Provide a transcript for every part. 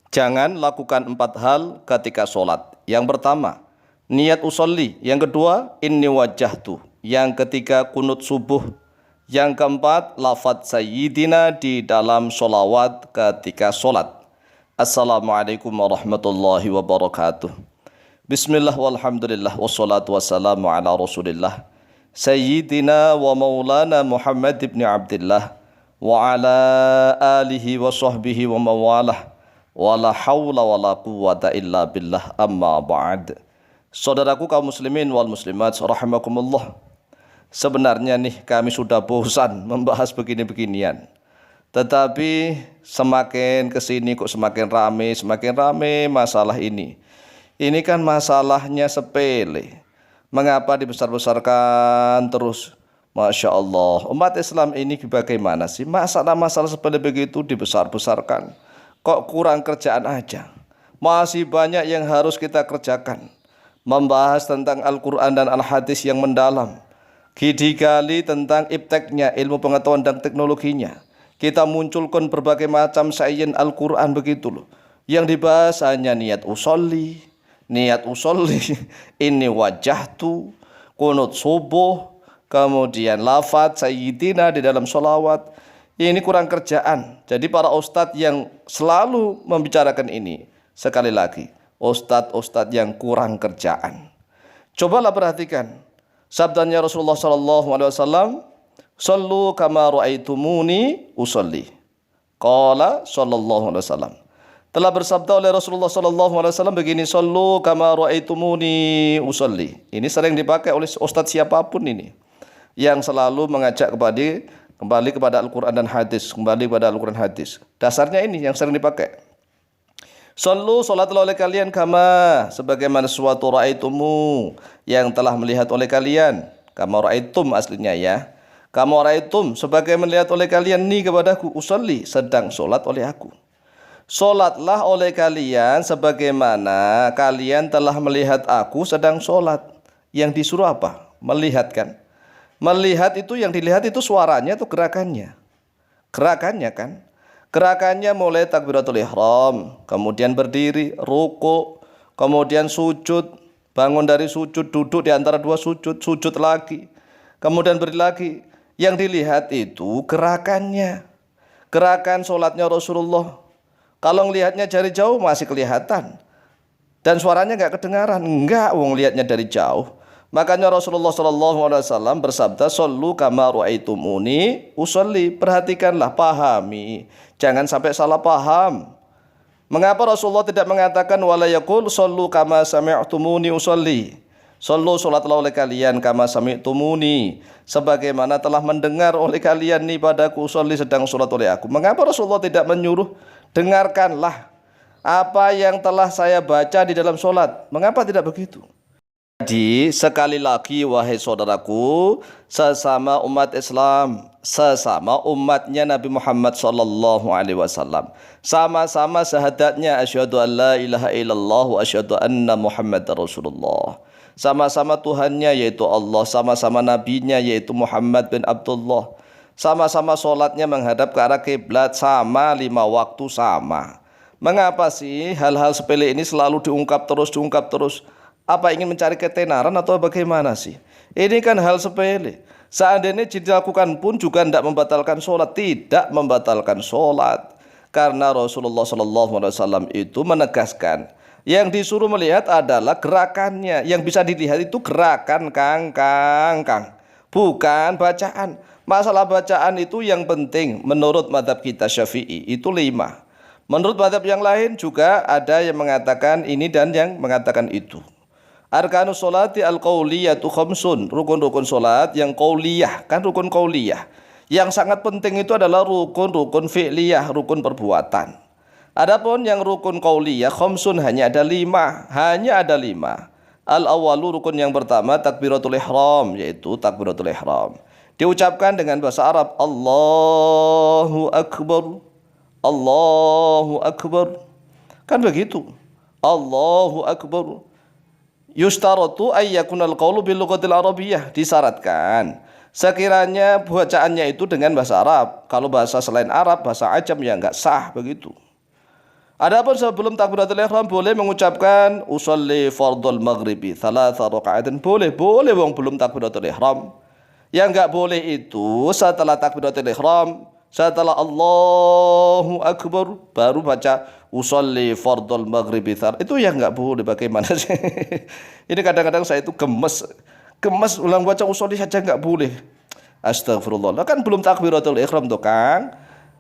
Jangan lakukan 4 hal ketika sholat. Yang pertama, niat usolli. Yang kedua, inni wajjahtu. Yang ketiga, kunut subuh. Yang keempat, lafadz sayyidina di dalam sholawat ketika sholat. Assalamualaikum warahmatullahi wabarakatuh. Bismillah walhamdulillah wassalatu wassalamu ala rasulillah Sayyidina wa maulana Muhammad ibn Abdillah wa ala alihi wa sahbihi wa mawalah wa la hawla wa la quwwata illa billah amma ba'd. Saudaraku kaum muslimin wal muslimat rahimakumullah. Sebenarnya nih kami sudah bosan membahas begini-beginian. Tetapi semakin kesini kok semakin rame masalah ini. Ini kan masalahnya sepele. Mengapa dibesar-besarkan terus? Masya Allah, umat Islam ini bagaimana sih? Masalah-masalah sepele begitu dibesar-besarkan. Kok kurang kerjaan aja? Masih banyak yang harus kita kerjakan. Membahas tentang Al-Quran dan Al-Hadis yang mendalam. Digali tentang ipteknya, ilmu pengetahuan dan teknologinya. Kita munculkan berbagai macam sains Al-Quran begitu loh. Yang dibahas hanya niat usolli, ini wajjahtu, kunut subuh, kemudian lafadz sayyidina di dalam sholawat. Ini kurang kerjaan. Jadi para ustadz yang selalu membicarakan ini, sekali lagi, ustadz yang kurang kerjaan. Cobalah perhatikan sabdanya Rasulullah SAW, "Shallu kama ra'aitumuni usolli." Qala sallallahu alaihi wasallam. Telah bersabda oleh Rasulullah SAW begini, "Shallu kama ra'aitumuni usolli." Ini sering dipakai oleh ustadz siapapun ini yang selalu mengajak kembali kepada Al-Quran dan Hadis, Dasarnya ini yang sering dipakai. Shallu, salatlah oleh kalian kama, sebagaimana suatu ra'aitumu, yang telah melihat oleh kalian. Kama ra'aitum aslinya ya. Kama ra'aitum, sebagai melihat oleh kalian nih kepadaku, usolli, sedang solat oleh aku. Solatlah oleh kalian sebagaimana kalian telah melihat aku sedang solat. Yang disuruh apa? Melihat kan? Melihat itu, yang dilihat itu suaranya atau gerakannya? Gerakannya kan? Gerakannya mulai takbiratul ihram, kemudian berdiri, ruku, kemudian sujud, bangun dari sujud, duduk di antara dua sujud, sujud lagi, kemudian berdiri lagi. Yang dilihat itu gerakannya. Gerakan solatnya Rasulullah. Kalau ngelihatnya dari jauh masih kelihatan. Dan suaranya enggak kedengaran. Enggak, wong lihatnya dari jauh. Makanya Rasulullah SAW bersabda, "Shallu kama ra'aitumuni usolli." Perhatikanlah, pahami. Jangan sampai salah paham. Mengapa Rasulullah tidak mengatakan wala yaqul shallu kama sami'tumuni usolli? Shallu, salatlah oleh kalian kama sami'tumuni, sebagaimana telah mendengar oleh kalian nih padaku, usolli, sedang salat oleh aku. Mengapa Rasulullah tidak menyuruh dengarkanlah apa yang telah saya baca di dalam solat? Mengapa tidak begitu? Jadi sekali lagi wahai saudaraku, sesama umat Islam, sesama umatnya Nabi Muhammad SAW, sama-sama syahadatnya asyhadu an la ilaha illallah wa asyhadu anna Muhammadar Rasulullah. Sama-sama Tuhannya yaitu Allah, sama-sama nabinya yaitu Muhammad bin Abdullah. Sama-sama sholatnya menghadap ke arah kiblat, sama 5 waktu sama. Mengapa sih hal-hal sepele ini selalu diungkap terus? Apa ingin mencari ketenaran atau bagaimana sih? Ini kan hal sepele. Seandainya dilakukan pun juga tidak membatalkan sholat. Tidak membatalkan sholat. Karena Rasulullah SAW itu menegaskan, yang disuruh melihat adalah gerakannya. Yang bisa dilihat itu gerakan kang. Bukan bacaan. Masalah bacaan itu yang penting menurut madhab kita Syafi'i itu 5. Menurut madhab yang lain juga ada yang mengatakan ini dan yang mengatakan itu. Arkanus sholati al-qauliyatu khamsun. Rukun-rukun sholat yang qauliyah, kan rukun qauliyah. Yang sangat penting itu adalah rukun fi'liyah, rukun perbuatan. Adapun yang rukun qauliyah khamsun hanya ada 5. Al-awwalu, rukun yang pertama takbiratul ihram, yaitu takbiratul ihram. Diucapkan dengan bahasa Arab, Allahu Akbar, Allahu Akbar. Kan begitu. Allahu Akbar. Yustaratu ayyakunal qawlu bil lughatil arabiyyah. Disyaratkan sekiranya bacaannya itu dengan bahasa Arab. Kalau bahasa selain Arab, bahasa Ajam ya enggak sah begitu. Adapun sebelum takbiratul ihram boleh mengucapkan usolli fardhul maghribi thalatha raka'atin, boleh wong belum takbiratul ihram. Yang enggak boleh itu setelah takbiratul ihram, setelah Allahu Akbar baru baca usolli fardhul maghribi itu yang enggak boleh. Bagaimana sih? Ini kadang-kadang saya itu gemes ulang baca usolli saja enggak boleh. Astagfirullah. Kan belum takbiratul ihram tuh, Kang.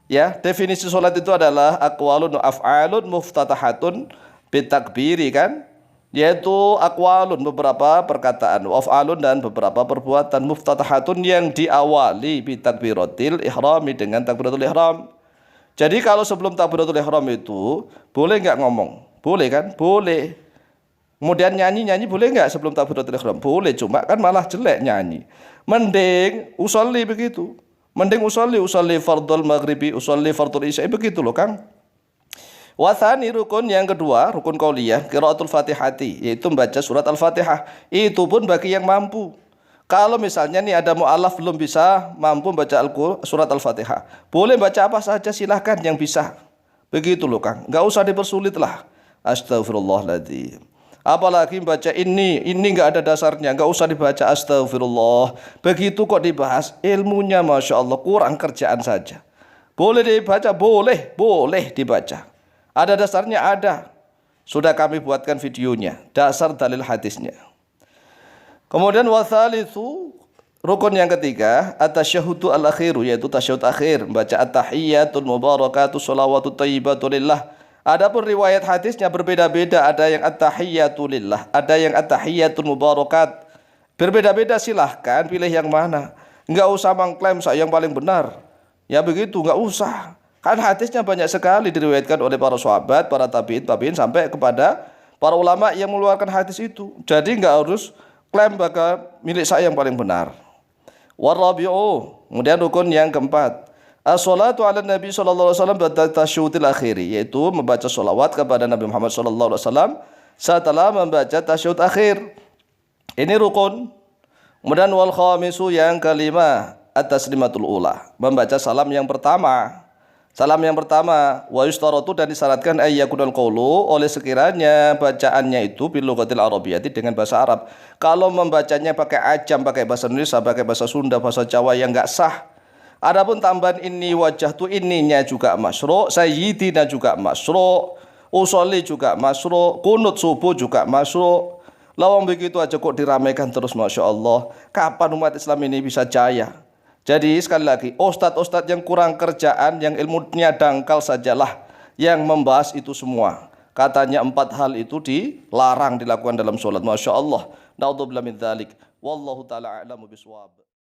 Ya, definisi sholat itu adalah aqwalun af'alun muftatahatun bitakbiri kan? Yaitu aqwalun beberapa perkataan, af'alun dan beberapa perbuatan, muftatahatun yang diawali bitakbiratil ihrami dengan takbiratul ihram. Jadi kalau sebelum takbiratul ihram itu boleh nggak ngomong? Boleh kan? Boleh. Kemudian nyanyi boleh nggak sebelum takbiratul ihram? Boleh, cuma kan malah jelek nyanyi. Mending usolli begitu. Mending usolli fardhul maghribi, usolli fardhul isya, begitu loh, Kang. Wathani rukun yang kedua, rukun qauliyah, qiraatul Fatihati, yaitu membaca surat Al-Fatihah. Itu pun bagi yang mampu. Kalau misalnya nih ada mu'alaf belum bisa mampu baca surat Al-Fatihah, boleh baca apa saja silahkan yang bisa. Begitu loh, Kang. Enggak usah dipersulit lah. Astagfirullahaladzim. Apalagi baca ini nggak ada dasarnya, nggak usah dibaca, astagfirullah. Begitu kok dibahas ilmunya, masya Allah, kurang kerjaan saja. Boleh dibaca, boleh dibaca. Ada dasarnya, ada. Sudah kami buatkan videonya, dasar dalil hadisnya. Kemudian wathalithu, rukun yang ketiga, at-tasyahhudu al-akhiru, yaitu tasyahud akhir, membaca at-tahiyyatul mubarakatuh sholawatut thayyibatu lillah. Adapun riwayat hadisnya berbeda-beda, ada yang at-tahiyyatu lillah, ada yang at-tahiyyatul mubarakat. Berbeda-beda, silahkan pilih yang mana. Enggak usah mengklaim saya yang paling benar. Ya begitu, enggak usah. Kan hadisnya banyak sekali diriwayatkan oleh para sahabat, para tabi'in sampai kepada para ulama yang mengeluarkan hadis itu. Jadi enggak harus klaim bakal milik saya yang paling benar. Warabi'u, kemudian rukun yang keempat, as-salatu ala Nabi sallallahu alaihi wasallam ba'da tasyahudil akhiri, yaitu membaca sholawat kepada Nabi Muhammad sallallahu alaihi wasallam setelah membaca tasyahud akhir. Ini rukun. Kemudian wal khamisu, yang kelima, at-taslimatul ula, membaca salam yang pertama. Salam yang pertama, wa yustaratu, dan disyaratkan ayyakunal qawlu, oleh sekiranya bacaannya itu bil lughatil arabiyyati, dengan bahasa Arab. Kalau membacanya pakai ajam, pakai bahasa Indonesia, pakai bahasa Sunda, bahasa Jawa, yang enggak sah. Adapun tambahan ini wajah tu ininya juga masyru', sayyidina juga masyru', usolli juga masyru', kunut subuh juga masyru'. Lawang begitu aja kok diramaikan terus, masya Allah. Kapan umat Islam ini bisa jaya? Jadi sekali lagi, ustadz-ustadz yang kurang kerjaan, yang ilmunya dangkal sajalah yang membahas itu semua. Katanya 4 hal itu dilarang dilakukan dalam sholat, masya Allah. Naudzubillah min dzalik. Wallahu ta'ala a'lamu bishawab.